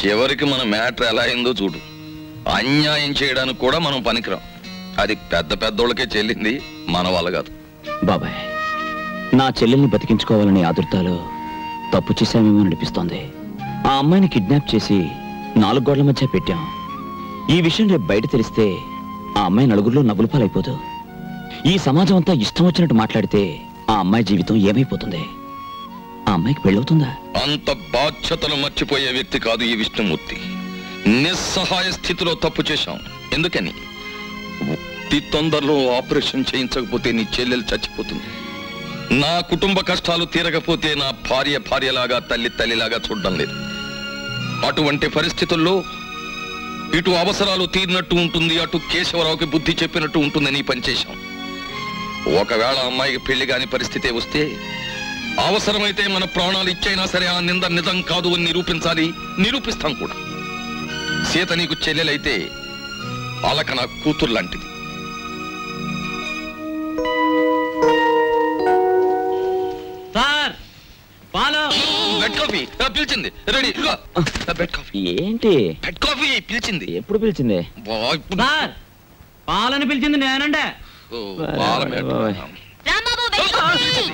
చివరికి మన మ్యాటర్ ఎలా అయిందో చూడు. అన్యాయం చేయడానికి కూడా మనం పనికిరాం. అది పెద్ద పెద్దోళ్ళకే చెల్లింది, మన వల్ల కాదు. బాబాయ్, నా చెల్లెల్ని బతికించుకోవాలని ఆదుర్తాలో తప్పు చేశామేమో అనిపిస్తోంది. ఆ అమ్మాయిని కిడ్నాప్ చేసి 4 గోడల మధ్య పెట్టాం. ఈ విషయం రేపు బయట తెలిస్తే ఆ అమ్మాయి నలుగురిలో నవ్వుల పాలైపోదు. ఈ సమాజం అంతా ఇష్టం వచ్చినట్టు మాట్లాడితే ఆ అమ్మాయి జీవితం ఏమైపోతుంది? ఆ అమ్మాయికి పెళ్ళవుతుందా? అంత బాధ్యతలు మర్చిపోయే వ్యక్తి కాదు ఈ విష్ణుమూర్తి. నిస్సహాయ స్థితిలో తప్పు చేశాం. ఎందుకని? తొందరలో ఆపరేషన్ చేయించకపోతే నీ చెల్లెలు చచ్చిపోతుంది. నా కుటుంబ కష్టాలు తీరకపోతే నా భార్యలాగా తల్లిలాగా చూడడం లేదు. అటువంటి పరిస్థితుల్లో ఇటు అవసరాలు తీరినట్టు ఉంటుంది, అటు కేశవరావుకి బుద్ధి చెప్పినట్టు ఉంటుందని పనిచేశాం. ఒకవేళ అమ్మాయికి పెళ్లి కాని పరిస్థితే వస్తే అవసరమైతే మన ప్రాణాలు ఇచ్చైనా సరే ఆ నింద నిజం కాదు అని నిరూపించాలి, నిరూపిస్తాం కూడా. సీత నీకు చెల్లెలైతే అలక నా కూతురు లాంటిది. పిలిచింది, రెడీ. ఏంటి బెడ్ కాఫీ పిలిచింది? ఎప్పుడు పిలిచింది? పాలని పిలిచింది నేనండే.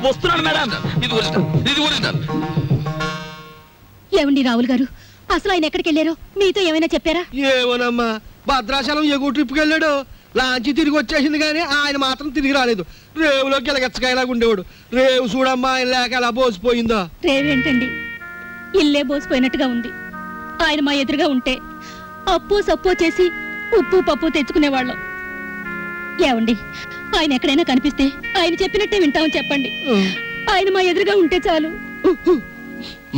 వస్తున్నాడు మేడం. ఇది ఒరిజినల్. ఏమండి రావుల్ గారు, అసలు ఆయన ఎక్కడికి వెళ్ళారో మీతో ఏమైనా చెప్పారా? ఏమోనమ్మా, భద్రాచలం ఎగువ ట్రిప్కి వెళ్ళాడు. లాంచి తిరిగి వచ్చేసింది కానీ ఆయన మాత్రం తిరిగి రాలేదు. రేవులో గిలగచ్చకాయలాగా ఉండేవాడు. రేవు చూడమ్మా ఆయన లేక ఎలా బోసిపోయిందో. రేవేంటండి, ఇల్లే బోసిపోయినట్టుగా ఉంది. ఆయన మా ఎదురుగా ఉంటే అప్పు సప్పు చేసి ఉప్పు పప్పు తెచ్చుకునేవాళ్ళం. ఏమండి, ఆయన ఎక్కడైనా కనిపిస్తే ఆయన చెప్పినట్టే వింటామని చెప్పండి. ఆయన మా ఎదురుగా ఉంటే చాలు.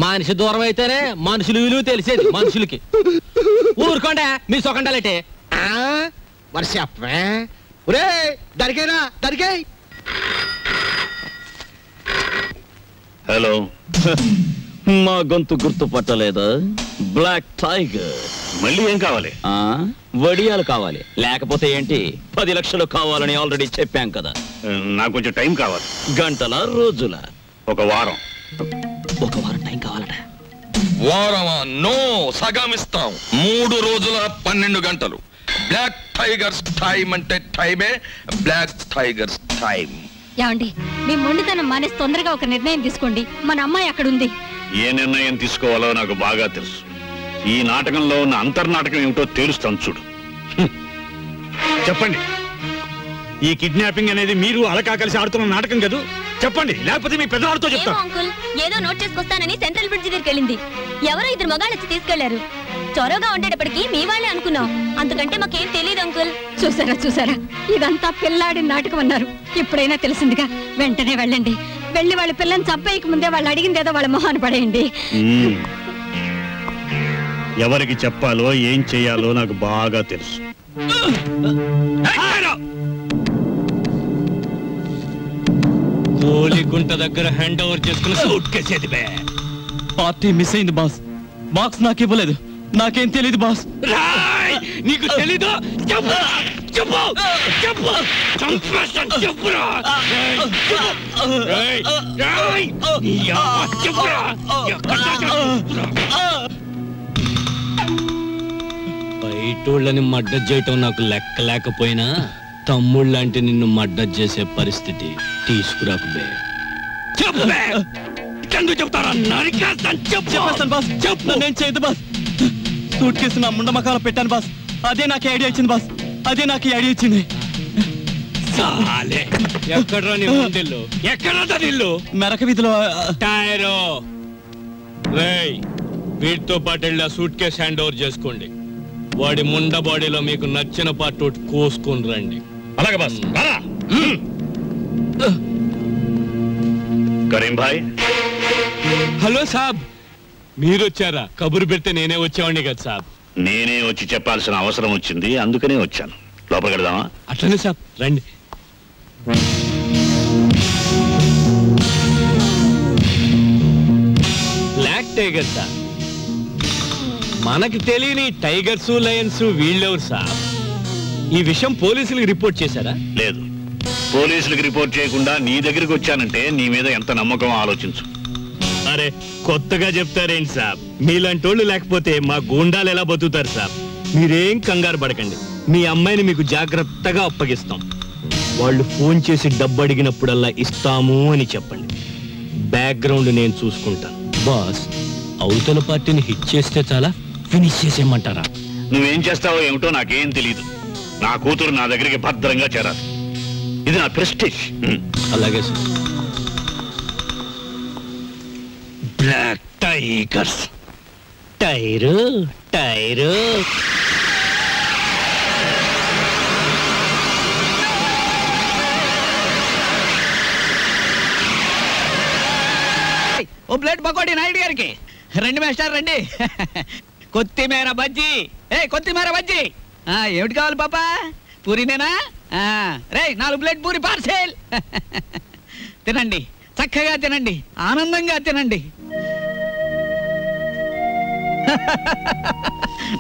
మనిషి దూరం అయితేనే మనుషులు విలువ తెలిసేది మనుషులకి. ఊరుకోండి మీ సొకండాలంటే. మరి చెప్పే ఒరే, దరికేనా దరికే. హలో, మా గొంతు గుర్తుపట్టలేదా? Black tiger. మళ్ళీ ఏం కావాలి? వడియాలు కావాలి. లేకపోతే ఏంటి, 10 లక్షలు కావాలని ఆల్రెడీ చెప్పాం కదా. నాకు కొంచెం టైం కావాలి. గంటల రోజుల? ఒక వారం. ఒక వారం టైం కావాలట. వారమా? నో, సగమిస్తాం. 3 రోజుల 12 గంటలు. బ్లాక్ టైగర్స్ టైం అంటే టైమే, బ్లాక్ టైగర్స్ టైం. ఏమండి, మీ మొండితనం మానేసి తొందరగా ఒక నిర్ణయం తీసుకోండి. మన అమ్మాయి అక్కడ ఉంది. ఏ నిర్ణయం తీసుకోవాలో నాకు బాగా తెలుసు. ఈ నాటకంలో ఉన్న అంతర్నాటకం ఏమిటో తేలుస్తాను చూడు. చెప్పండి, ఈ కిడ్నాపింగ్ అనేది మీరు అలకా కలిసి ఆడుతున్న నాటకం కదా? చెప్పండి, లేకపోతే మీ పెద్దవాళ్ళతో చెప్తాను. అంకుల్, ఏదో నోట్ చేసుకొస్తానని సెంట్రల్ బ్రిడ్జ్ దగ్గరికి వెళ్ళింది. ఎవరో 2 మగాళ్ళు వచ్చి తీసుకెళ్లారు. చొరవగా ఉండేటప్పటికి మీ వాళ్ళే అనుకున్నాం. అంతకంటే మాకేం తెలియదు అంకుల్. చూసారా, ఇదంతా పిల్లాడి నాటకం అన్నారు. ఇప్పుడైనా తెలిసిందిగా. వెంటనే వెళ్ళండి. వెళ్ళి వాళ్ళ పిల్లని చంపేయక ముందే వాళ్ళు అడిగిందేదో వాళ్ళ మొహాన్ని పడేయండి. ఎవరికి చెప్పాలో ఏం చెయ్యాలో నాకు బాగా తెలుసు. గోలిగుంట దగ్గర హ్యాండ్ ఓవర్ చేసుకుని సూట్ కేసేది. పార్టీ మిస్ అయింది బాస్. బాక్స్ నాకు ఇవ్వలేదు. నాకేం తెలీదు బాస్. నీకు తెలీదు? చెప్పు చెప్పు చెప్పు. చెప్పురా. బయటోళ్ళని మర్డర్ చేయటం నాకు లెక్క లేకపోయినా తమ్ముళ్ళంటే నిన్ను మర్డర్ చేసే పరిస్థితి తీసుకురాకుబే. చెప్తారా? చెప్పేస్తాను బాస్. చెప్పు. నేను చేయదు బాస్. సూట్ కేసు నా ముండమకాల పెట్టాను బాస్. అదే నాకు ఐడియా ఇచ్చింది బాస్. అదే నాకు ఐడియా ఇచ్చింది. ఎక్కడ్రా నీ ముండిల్లు? ఎక్కడా నిల్లు? మెరక వీధిలో. టైరో రేయ్, వీటితో పాటు వెళ్ళి ఆ సూట్ కేసు హ్యాండ్ ఓవర్ చేసుకోండి. వాడి ముండ బాడీలో మీకు నచ్చిన పార్ట్ ఒకటి కోసుకొని రండి. అలాగే బాస్. కరీం భాయ్. హలో సాబ్, మీరు వచ్చారా? కబురు పెడితే నేనే వచ్చేవాడిని కదా సాబ్. నేనే వచ్చి చెప్పాల్సిన అవసరం వచ్చింది, అందుకనే వచ్చాను. లోపలికి వెళ్దామా? అట్లనే సాబ్, రండి. Black tiger sir. మనకి తెలియని టైగర్స్ లయన్స్ వీళ్ళెవరు సాబ్? ఈ విషయం పోలీసులకు రిపోర్ట్ చేశారా? లేదు, పోలీసులకు రిపోర్ట్ చేయకుండా నీ దగ్గరికి వచ్చానంటే నీ మీద ఎంత నమ్మకం ఆలోచించు. అరే కొత్తగా చెప్తారేంటి సాబ్? మీలాంటి వాళ్ళు లేకపోతే మా గూండాలు ఎలా బతుకుతారు సాబ్? మీరేం కంగారు పడకండి, మీ అమ్మాయిని మీకు జాగ్రత్తగా అప్పగిస్తాం. వాళ్ళు ఫోన్ చేసి డబ్బు అడిగినప్పుడల్లా ఇస్తాము అని చెప్పండి. బ్యాక్గ్రౌండ్ నేను చూసుకుంటాను. బాస్, అవతల పార్టీని హిట్ చేస్తే చాలా, ఫినిష్ చేసేయమంటారా? నువ్వేం చేస్తావో ఏమిటో నాకేం తెలీదు. నా కూతురు నా దగ్గరికి భద్రంగా చేరాలి. ఇది నా ప్రెస్టీజ్. అలాగే sir. Black tigers. Tyre tyre. ఓ ప్లేట్ పకోడీ నాయుడు గారికి. రండి మాస్టర్ రండి. కొత్తిమీర బజ్జీ. కొత్తిమీర బజ్జీ. ఏమిటి కావాలి పాప? పూరినేనా? రే 4 ప్లేట్ పూరి పార్సెల్. తినండి, చక్కగా తినండి, ఆనందంగా తినండి.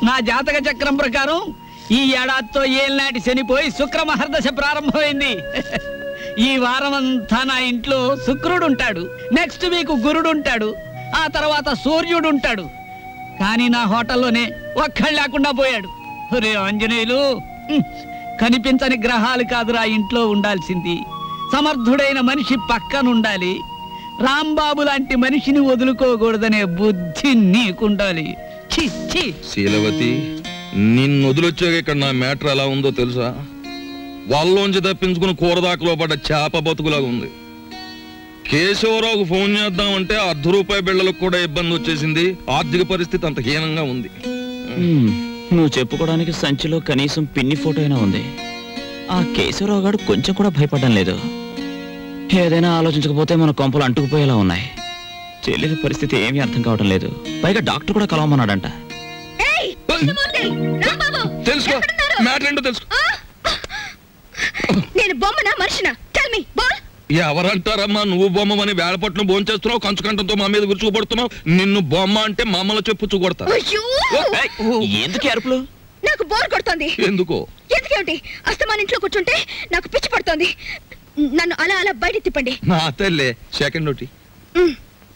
నా జాతక చక్రం ప్రకారం ఈ ఏడాదితో ఏళ్ళనాటి శనిపోయి శుక్ర మహర్దశ ప్రారంభమైంది. ఈ వారం అంతా నా ఇంట్లో శుక్రుడు ఉంటాడు, నెక్స్ట్ వీక్ గురుడు ఉంటాడు, ఆ తర్వాత సూర్యుడు ఉంటాడు. కానీ నా హోటల్లోనే ఒక్కళ్ళు లేకుండా పోయాడు. రే ఆంజనేయులు, కనిపించని గ్రహాలు కాదురా ఇంట్లో ఉండాల్సింది. సమర్థుడైన మనిషి పక్కనుండాలి. రాంబాబు లాంటి మనిషిని వదులుకోకూడదనే బుద్ధి నీకుండాలి. శీలవతి, నిన్ను వదిలొచ్చాక ఇక్కడ నా మ్యాటర్ ఎలా ఉందో తెలుసా? వాళ్ళలోంచి తప్పించుకుని కూరదాకలో పడ్డ చేప బతుకులాగా ఉంది. కేశవరావుకు ఫోన్ చేద్దామంటే ₹1/2 బిళ్ళలకు కూడా ఇబ్బంది వచ్చేసింది. ఆర్థిక పరిస్థితి అంత హీనంగా ఉంది. నువ్వు చెప్పుకోవడానికి సంచిలో కనీసం పిన్ని ఫోటో అయినా ఉంది. ఆ కేశవరావు గారు కొంచెం కూడా భయపడడం లేదు. ఏదైనా ఆలోచించకపోతే మన కొంపలు అంటుకుపోయేలా ఉన్నాయి. చెల్లెలి పరిస్థితి ఏమీ అర్థం కావడం లేదు. పైగా డాక్టర్ కూడా కలవమన్నాడంట. తెలుసుకో, మ్యాటర్ ఏంటో తెలుసుకో. నేను బొమ్మనా మనిషినా? Tell me ball. ఎవరంటారమ్మా నువ్వు బొమ్మని? వేళపట్నం భోంచేస్తున్నావు, కంచుకంఠంతో మా మీద గుర్చుకుపడుతున్నావు. నిన్ను బొమ్మ అంటే మామూలు చెప్పు కొడతా. ఎందుకు అరుపులు? నాకు బోర్ కొడుతోంది. ఎందుకో? ఎందుకేమిటి? అస్తమాన్ ఇంట్లో కూర్చుంటే నాకు పిచ్చి పడుతోంది. నన్ను అలా అలా బయట తిప్పండి. నా తల్లే సెకండ్ ఒకటి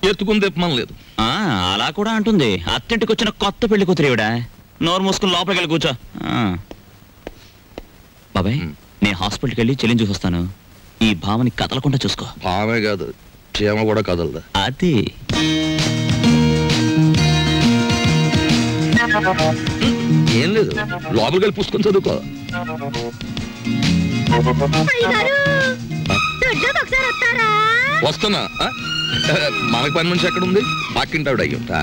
ఎత్తుకుని తిప్పమనలేదు. అలా కూడా అంటుంది. అత్తింటికి వచ్చిన కొత్త పెళ్లి కూతురేవిడా. నోరు మూసుకుని లోపలికి వెళ్ళి కూర్చో. బాబాయ్, నేను హాస్పిటల్కి వెళ్ళి చెల్లిని చూసొస్తాను. ఈ భావని కదలకుండా చూసుకో. భావే కాదు, క్షేమ కూడా కదలదా. అది ఏం లేదు, లోపలికి వెళ్ళి పుస్తకం చదువుకో. వస్తున్నా. మనకి పని మనిషి ఎక్కడ ఉంది? పక్కింటావిడ అయ్యుంటా.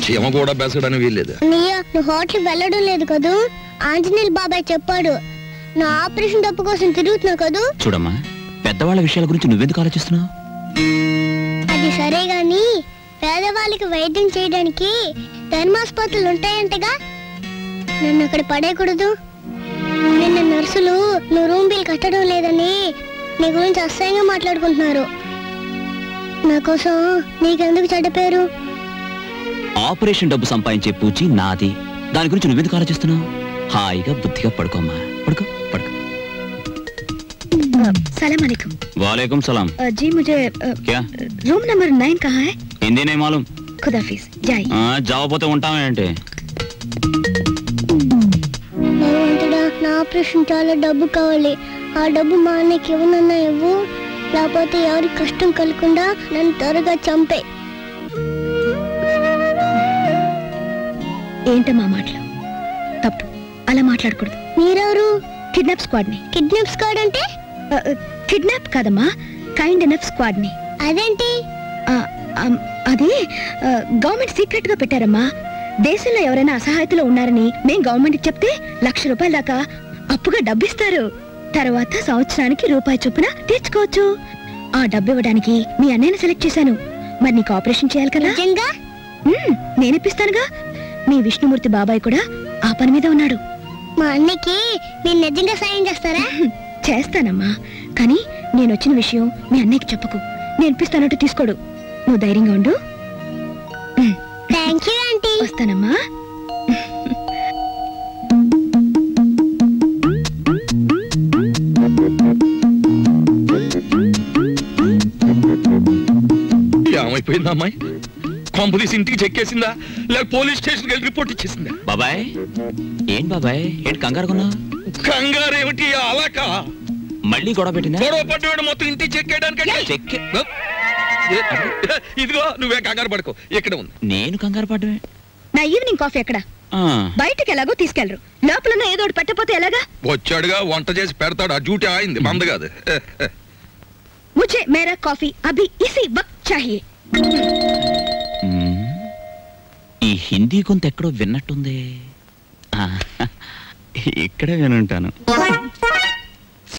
చీమ కూడా బెసడని వీల్లేదు. నువ్వు హోటల్ వెళ్ళడం లేదు కదూ? ఆంజనేయులు బాబాయ్ చెప్పాడు. నా ఆపరేషన్ డబ్బు కోసం తిరుగుతున్నావు కదూ? చూడమ్మా, పెద్దవాళ్ళ విషయాల గురించి నువ్వెందుకు ఆలోచిస్తున్నావు? అది సరే గాని పేదవాళ్ళకి వైద్యం చేయడానికి ధర్మాసుపత్రులు ఉంటాయంటగా, నన్ను అక్కడ పడేయకూడదు. నిన్న నర్సులు నువ్వు రూమ్ బిల్ కట్టడం లేదని నీ గురించి అసహ్యంగా మాట్లాడుకుంటున్నారు. నా కోసం నీకెందుకు చెడ్డ పేరు? ఆపరేషన్ డబ్బు సంపాదించే పూచి నాది. దాని గురించి నువ్వెందుకు ఆలోచిస్తున్నావు? హాయిగా బుద్ధిగా పడుకోమ్మా. పడుకో పడుకో. सलाम अलैकुम। वालेकुम सलाम। जी मुझे क्या रूम नंबर 9 कहाँ है? हिंदी नहीं मालूम। खुदाफिज जाइए। जाओ పోతే ఉంటామేంటి? నా ఆపరేషన్ చాలా డబ్బు కావాలి. ఆ డబ్బు మా అన్నకి ఇవ్వనన్నా ఇవ్వు, లేకపోతే ఎవరి కష్టం కలగకుండా నన్ను త్వరగా చంపే. ఏంటమ్మా మాటలు? తప్పు, అలా మాట్లాడకూడదు. మీరెవరు? కిడ్నాప్ స్క్వాడ్ ని. కిడ్నాప్ స్క్వాడ్ అంటే? కిడ్నాప్ కాదమ్మా, కైండ్ ఎనఫ్ స్క్వాడ్ ని. అదేంటి? అది గవర్నమెంట్ సీక్రెట్ గా పెట్టారమ్మా. దేశంలో ఎవరైనా అసహాయతలో ఉన్నారని మేం గవర్నమెంట్ చెప్తే ₹1,00,000 దాకా అప్పుగా డబ్బిస్తారు. తర్వాత సంవత్సరానికి రూపాయి చొప్పున తీర్చుకోవచ్చు. ఆ డబ్బు ఇవ్వడానికి మీ అన్నయ్యని సెలెక్ట్ చేశాను. మరి నీకు ఆపరేషన్ చేయాలి కదా? నేనిప్పిస్తానుగా. మీ విష్ణుమూర్తి బాబాయ్ కూడా ఆ పని మీద ఉన్నాడు. మా అన్నకి మీరు నిజంగా సాయం చేస్తారా? చేస్తానమ్మా, కానీ నేను వచ్చిన విషయం మీ అన్నయ్యకి చెప్పకు. నేను ఇప్పిస్తానంటూ తీసుకోడు. నువ్వు ధైర్యంగా ఉండు. Thank you aunty. ఏమైపోయిందా అమ్మాయి? కొంపదీసి ఇంటికి చెక్కేసిందా లేక పోలీస్ స్టేషన్కి వెళ్ళి రిపోర్ట్ ఇచ్చేసిందా? బాబాయ్ ఏంటి బాబాయ్ ఏంటి కంగారుకున్నా? కంగారేమిటి అలాక మళ్ళీ గొడవ పెట్టిందా? గొడవ పడ్డవాడు మొత్తం ఇంటికి చెక్కేయడానికి. ఇదిగో నువ్వే కంగారు పడుకో, ఇక్కడ ఉంది. నేను కంగారు పడ్డమే. నా ఈవినింగ్ కాఫీ ఎక్కడ? బయటకి ఎలాగో తీసుకెళ్లరు, లోపల ఏదో ఒకటి పెట్టకపోతే ఎలాగా? వచ్చాడుగా వంట చేసి పెడతాడు, ఆ డ్యూటీ ఆయింది మంద కాదు. ముझे मेरा कॉफी अभी इसी वक्त चाहिए. ఈ హిందీ కొంత ఎక్కడో విన్నట్టుంది. ఇక్కడే వినుంటాను.